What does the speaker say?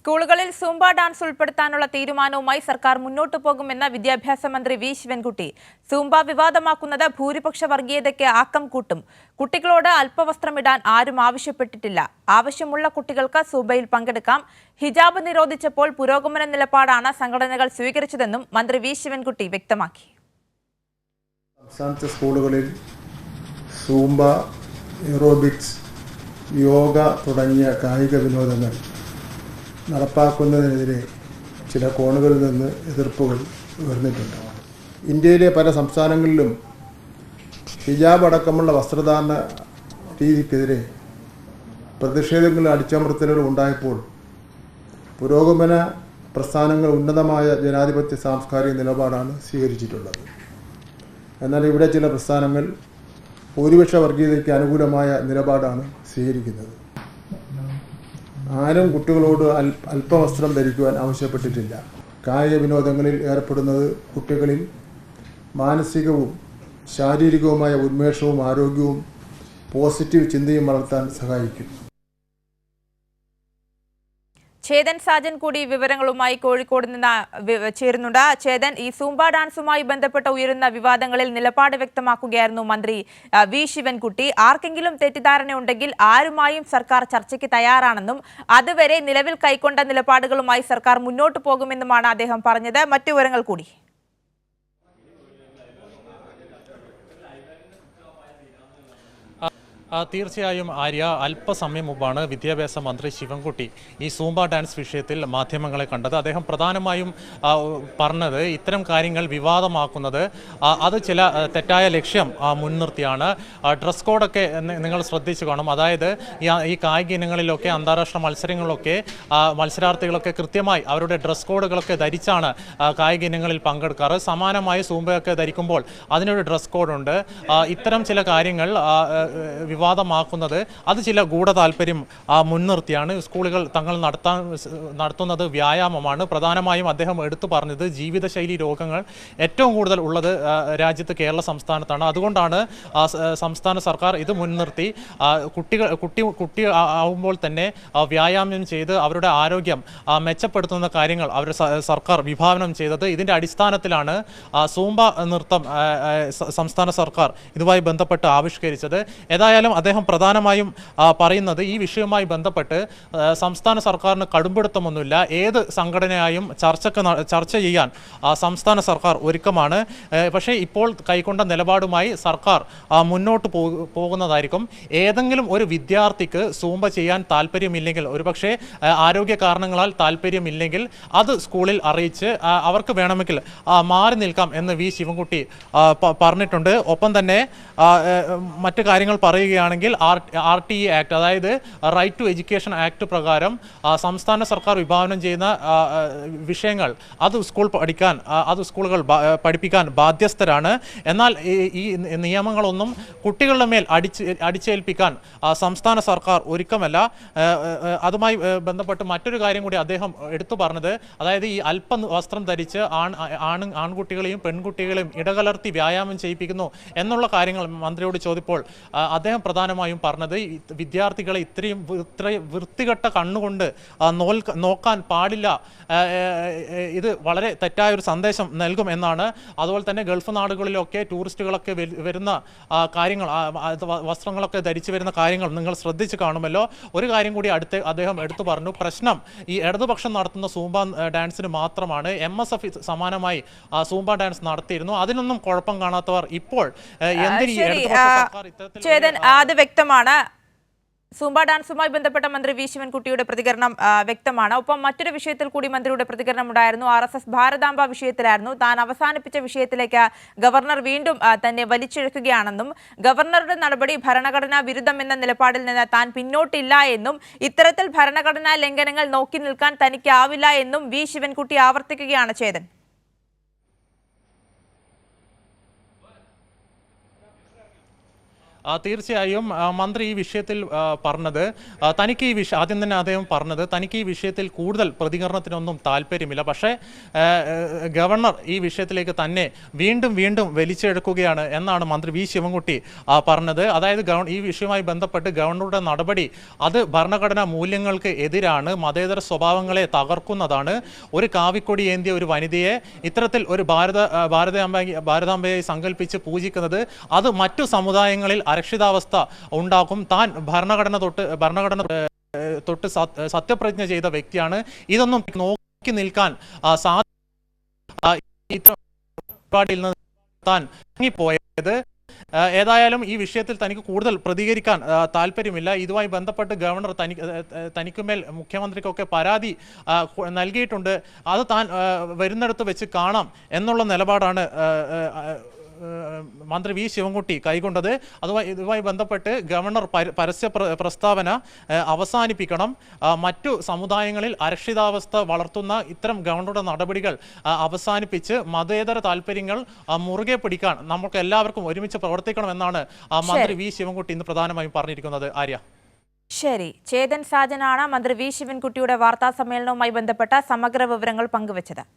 സ്കൂളുകളിൽ Zumba dance ഉൾപ്പെടുത്താനുള്ള തീരുമാനവുമായി സർക്കാർ മുന്നോട്ടു പോകുമെന്ന വിദ്യാഭ്യാസ മന്ത്രി വി ശിവൻകുട്ടി. സൂംബ വിവാദമാക്കുന്നത് ഭൂരിപക്ഷ വർഗീയതയ്ക്ക് ആക്കം കൂട്ടും. കുട്ടികളോട് അല്പവസ്ത്രമിടാൻ ആരും ആവശ്യപ്പെട്ടിട്ടില്ല. ആവശ്യമുള്ള കുട്ടികൾക്ക് സൂംബയിൽ പങ്കെടുക്കാം. ഹിജാബ് നിരോധിച്ചപ്പോൾ പുരോഗമന നിലപാടാണ് സംഘടനകൾ സ്വീകരിച്ചതെന്നും മന്ത്രി വി ശിവൻകുട്ടി വ്യക്തമാക്കി. സംസ്ഥാനത്തെ സ്കൂളുകളിൽ സൂംബ, എറോബിക്സ്, യോഗ തുടങ്ങിയ കായിക വിനോദങ്ങൾ നടപ്പാക്കുന്നതിനെതിരെ ചില കോണുകളിൽ നിന്ന് എതിർപ്പുകൾ ഉയർന്നിട്ടുണ്ട്. ഇന്ത്യയിലെ പല സംസ്ഥാനങ്ങളിലും ഹിജാബ് അടക്കമുള്ള വസ്ത്രധാരണ രീതിക്കെതിരെ പ്രതിഷേധങ്ങളും അടിച്ചമർത്തലുകളും ഉണ്ടായപ്പോൾ പുരോഗമന പ്രസ്ഥാനങ്ങൾ ഉന്നതമായ ജനാധിപത്യ സാംസ്കാരിക നിലപാടാണ് സ്വീകരിച്ചിട്ടുള്ളത്. എന്നാൽ ഇവിടെ ചില പ്രസ്ഥാനങ്ങൾ ഭൂരിപക്ഷ വർഗീയതയ്ക്ക് അനുകൂലമായ നിലപാടാണ് സ്വീകരിക്കുന്നത്. ആരും കുട്ടികളോട് അല്പവസ്ത്രം ധരിക്കുവാൻ ആവശ്യപ്പെട്ടിട്ടില്ല. കായിക വിനോദങ്ങളിൽ ഏർപ്പെടുന്നത് കുട്ടികളിൽ മാനസികവും ശാരീരികവുമായ ഉന്മേഷവും ആരോഗ്യവും പോസിറ്റീവ് ചിന്തയും വളർത്താൻ സഹായിക്കും. ചേതൻ സാജൻ കൂടി വിവരങ്ങളുമായി കോഴിക്കോട് നിന്ന് ചേരുന്നുണ്ട്. ചേതൻ, ഈ സൂംബ ഡാൻസുമായി ബന്ധപ്പെട്ട് ഉയരുന്ന വിവാദങ്ങളിൽ നിലപാട് വ്യക്തമാക്കുകയായിരുന്നു മന്ത്രി വി ശിവൻകുട്ടി. ആർക്കെങ്കിലും തെറ്റിദ്ധാരണയുണ്ടെങ്കിൽ ആരുമായും സർക്കാർ ചർച്ചയ്ക്ക് തയ്യാറാണെന്നും അതുവരെ നിലവിൽ കൈക്കൊണ്ട നിലപാടുകളുമായി സർക്കാർ മുന്നോട്ട് പോകുമെന്നുമാണ് അദ്ദേഹം പറഞ്ഞത്. മറ്റു വിവരങ്ങൾ കൂടി. തീർച്ചയായും ആര്യ, അല്പസമയം മുമ്പാണ് വിദ്യാഭ്യാസ മന്ത്രി ശിവൻകുട്ടി ഈ സൂംബ ഡാൻസ് വിഷയത്തിൽ മാധ്യമങ്ങളെ കണ്ടത്. അദ്ദേഹം പ്രധാനമായും പറഞ്ഞത് ഇത്തരം കാര്യങ്ങൾ വിവാദമാക്കുന്നത് അത് ചില തെറ്റായ ലക്ഷ്യം മുൻനിർത്തിയാണ്. ഡ്രസ് കോഡൊക്കെ നിങ്ങൾ ശ്രദ്ധിച്ചു കാണും. അതായത് ഈ കായിക ഇനങ്ങളിലൊക്കെ അന്താരാഷ്ട്ര മത്സരങ്ങളിലൊക്കെ മത്സരാർത്ഥികളൊക്കെ കൃത്യമായി അവരുടെ ഡ്രസ് കോഡുകളൊക്കെ ധരിച്ചാണ് കായിക ഇനങ്ങളിൽ പങ്കെടുക്കാറ്. സമാനമായി സൂംബയൊക്കെ ധരിക്കുമ്പോൾ അതിനൊരു ഡ്രസ് കോഡുണ്ട്. ഇത്തരം ചില കാര്യങ്ങൾ വിവാദമാക്കുന്നത് അത് ചില ഗൂഢതാൽപര്യം മുൻനിർത്തിയാണ്. സ്കൂളുകൾ തങ്ങൾ നടത്തുന്നത് വ്യായാമമാണ്. പ്രധാനമായും അദ്ദേഹം എടുത്തു പറഞ്ഞത് ജീവിതശൈലി രോഗങ്ങൾ ഏറ്റവും കൂടുതൽ ഉള്ളത് രാജ്യത്ത് കേരള സംസ്ഥാനത്താണ്. അതുകൊണ്ടാണ് സംസ്ഥാന സർക്കാർ ഇത് മുൻനിർത്തി കുട്ടി ആവുമ്പോൾ തന്നെ വ്യായാമം ചെയ്ത് അവരുടെ ആരോഗ്യം മെച്ചപ്പെടുത്തുന്ന കാര്യങ്ങൾ സർക്കാർ വിഭാവനം ചെയ്തത്. ഇതിൻ്റെ അടിസ്ഥാനത്തിലാണ് സൂംബ നൃത്തം സംസ്ഥാന സർക്കാർ ഇതുമായി ബന്ധപ്പെട്ട് ആവിഷ്കരിച്ചത്. ഏതായാലും അദ്ദേഹം പ്രധാനമായും പറയുന്നത് ഈ വിഷയവുമായി ബന്ധപ്പെട്ട് സംസ്ഥാന സർക്കാരിന് കടുംപിടുത്തമൊന്നുമില്ല. ഏത് സംഘടനയായും ചർച്ച ചെയ്യാൻ സംസ്ഥാന സർക്കാർ ഒരുക്കമാണ്. പക്ഷേ ഇപ്പോൾ കൈക്കൊണ്ട നിലപാടുമായി സർക്കാർ മുന്നോട്ട് പോകുന്നതായിരിക്കും. ഏതെങ്കിലും ഒരു വിദ്യാർത്ഥിക്ക് സൂംബ ചെയ്യാൻ താല്പര്യമില്ലെങ്കിൽ, ഒരുപക്ഷെ ആരോഗ്യ കാരണങ്ങളാൽ താല്പര്യമില്ലെങ്കിൽ അത് സ്കൂളിൽ അറിയിച്ച് അവർക്ക് വേണമെങ്കിൽ മാറി നിൽക്കാം എന്ന് വി ശിവൻകുട്ടി പറഞ്ഞിട്ടുണ്ട്. ഒപ്പം തന്നെ മറ്റു കാര്യങ്ങൾ പറയുകയാണെങ്കിൽ RTE ആക്ട്, അതായത് റൈറ്റ് ടു എഡ്യൂക്കേഷൻ ആക്ട് പ്രകാരം സംസ്ഥാന സർക്കാർ വിഭാവനം ചെയ്യുന്ന വിഷയങ്ങൾ അത് സ്കൂളുകൾ പഠിപ്പിക്കാൻ ബാധ്യസ്ഥരാണ്. എന്നാൽ ഈ നിയമങ്ങളൊന്നും കുട്ടികളുടെ മേൽ അടിച്ചേൽപ്പിക്കാൻ സംസ്ഥാന സർക്കാർ ഒരുക്കമല്ല. അതുമായി ബന്ധപ്പെട്ട് മറ്റൊരു കാര്യം കൂടി അദ്ദേഹം എടുത്തു പറഞ്ഞത്, അതായത് ഈ അല്പ വസ്ത്രം ധരിച്ച് ആൺകുട്ടികളെയും പെൺകുട്ടികളെയും ഇടകലർത്തി വ്യായാമം ചെയ്യിപ്പിക്കുന്നു എന്നുള്ള കാര്യങ്ങൾ മന്ത്രിയോട് ചോദിച്ചപ്പോൾ അദ്ദേഹം പ്രധാനമായും പറഞ്ഞത് വിദ്യാർത്ഥികളെ ഇത്രയും വൃത്തികെട്ട കണ്ണുകൊണ്ട് നോക്കാൻ പാടില്ല, ഇത് വളരെ തെറ്റായ ഒരു സന്ദേശം നൽകും എന്നാണ്. അതുപോലെ തന്നെ ഗൾഫ് നാടുകളിലൊക്കെ ടൂറിസ്റ്റുകളൊക്കെ വരുന്ന കാര്യങ്ങൾ, വസ്ത്രങ്ങളൊക്കെ ധരിച്ചു വരുന്ന കാര്യങ്ങൾ നിങ്ങൾ ശ്രദ്ധിച്ചു കാണുമല്ലോ. ഒരു കാര്യം കൂടി അദ്ദേഹം എടുത്തു പറഞ്ഞു, പ്രശ്നം ഈ ഇടതുപക്ഷം നടത്തുന്ന സൂംബ ഡാൻസിന് മാത്രമാണ്. MSF സമാനമായി സൂംബ ഡാൻസ് നടത്തിയിരുന്നു. അതിനൊന്നും കുഴപ്പം കാണാത്തവർ ഇപ്പോൾ അത് വ്യക്തമാണ്. സൂംബ ഡാൻസുമായി ബന്ധപ്പെട്ട മന്ത്രി വി ശിവൻകുട്ടിയുടെ പ്രതികരണം വ്യക്തമാണ്. ഒപ്പം മറ്റൊരു വിഷയത്തിൽ കൂടി മന്ത്രിയുടെ പ്രതികരണം ഉണ്ടായിരുന്നു. RSS ഭാരതാംബ വിഷയത്തിലായിരുന്നു. താൻ അവസാനിപ്പിച്ച വിഷയത്തിലേക്ക് ഗവർണർ വീണ്ടും തന്നെ വലിച്ചിഴക്കുകയാണെന്നും ഗവർണറുടെ നടപടി ഭരണഘടനാ വിരുദ്ധമെന്ന നിലപാടിൽ നിന്ന് താൻ പിന്നോട്ടില്ല എന്നും ഇത്തരത്തിൽ ഭരണഘടനാ ലംഘനങ്ങൾ നോക്കി നിൽക്കാൻ തനിക്കാവില്ല എന്നും വി ശിവൻകുട്ടി ആവർത്തിക്കുകയാണ്. ചേതൻ, തീർച്ചയായും മന്ത്രി ഈ വിഷയത്തിൽ പറഞ്ഞത് തനിക്ക് ഈ വിഷയം ആദ്യം തന്നെ അദ്ദേഹം പറഞ്ഞത് തനിക്ക് ഈ വിഷയത്തിൽ കൂടുതൽ പ്രതികരണത്തിനൊന്നും താല്പര്യമില്ല. പക്ഷേ ഗവർണർ ഈ വിഷയത്തിലേക്ക് തന്നെ വീണ്ടും വലിച്ചെടുക്കുകയാണ് എന്നാണ് മന്ത്രി വി ശിവൻകുട്ടി പറഞ്ഞത്. അതായത് ഈ വിഷയവുമായി ബന്ധപ്പെട്ട് ഗവർണറുടെ നടപടി അത് ഭരണഘടനാ മൂല്യങ്ങൾക്ക് എതിരാണ്, മതേതര സ്വഭാവങ്ങളെ തകർക്കുന്നതാണ്. ഒരു കാവിക്കൊടി ഏന്തിയ ഒരു വനിതയെ ഇത്തരത്തിൽ ഒരു ഭാരതാംബയായി സങ്കല്പിച്ച് പൂജിക്കുന്നത് അത് മറ്റു സമുദായങ്ങളിൽ അരക്ഷിതാവസ്ഥ ഉണ്ടാക്കും. താൻ ഭരണഘടന തൊട്ട് സത്യപ്രതിജ്ഞ ചെയ്ത വ്യക്തിയാണ്. ഇതൊന്നും നോക്കി നിൽക്കാൻ താൻ ഇറങ്ങിപ്പോയത്. ഏതായാലും ഈ വിഷയത്തിൽ തനിക്ക് കൂടുതൽ പ്രതികരിക്കാൻ താല്പര്യമില്ല. ഇതുമായി ബന്ധപ്പെട്ട് ഗവർണർ തനിക്കുമേൽ മുഖ്യമന്ത്രിക്കൊക്കെ പരാതി നൽകിയിട്ടുണ്ട്. അത് താൻ വരുന്നിടത്ത് വെച്ച് കാണാം എന്നുള്ള നിലപാടാണ് മന്ത്രി വി ശിവൻകുട്ടി കൈക്കൊണ്ടത്. ഇതുമായി ബന്ധപ്പെട്ട് ഗവർണർ പരസ്യ പ്രസ്താവന അവസാനിപ്പിക്കണം. മറ്റു സമുദായങ്ങളിൽ അരക്ഷിതാവസ്ഥ വളർത്തുന്ന ഇത്തരം ഗവർണറുടെ നടപടികൾ അവസാനിപ്പിച്ച് മതേതര താല്പര്യങ്ങൾ മുറുകെ പിടിക്കാൻ നമുക്ക് എല്ലാവർക്കും ഒരുമിച്ച് പ്രവർത്തിക്കണമെന്നാണ് മന്ത്രി വി ശിവൻകുട്ടി ഇന്ന് പ്രധാനമായും പറഞ്ഞിരിക്കുന്നത്. ആര്യ. ശരി, ചേതൻ സാജനാണ് മന്ത്രി വി ശിവൻകുട്ടിയുടെ വാർത്താ സമ്മേളനവുമായി ബന്ധപ്പെട്ട സമഗ്ര വിവരങ്ങൾ പങ്കുവച്ചത്.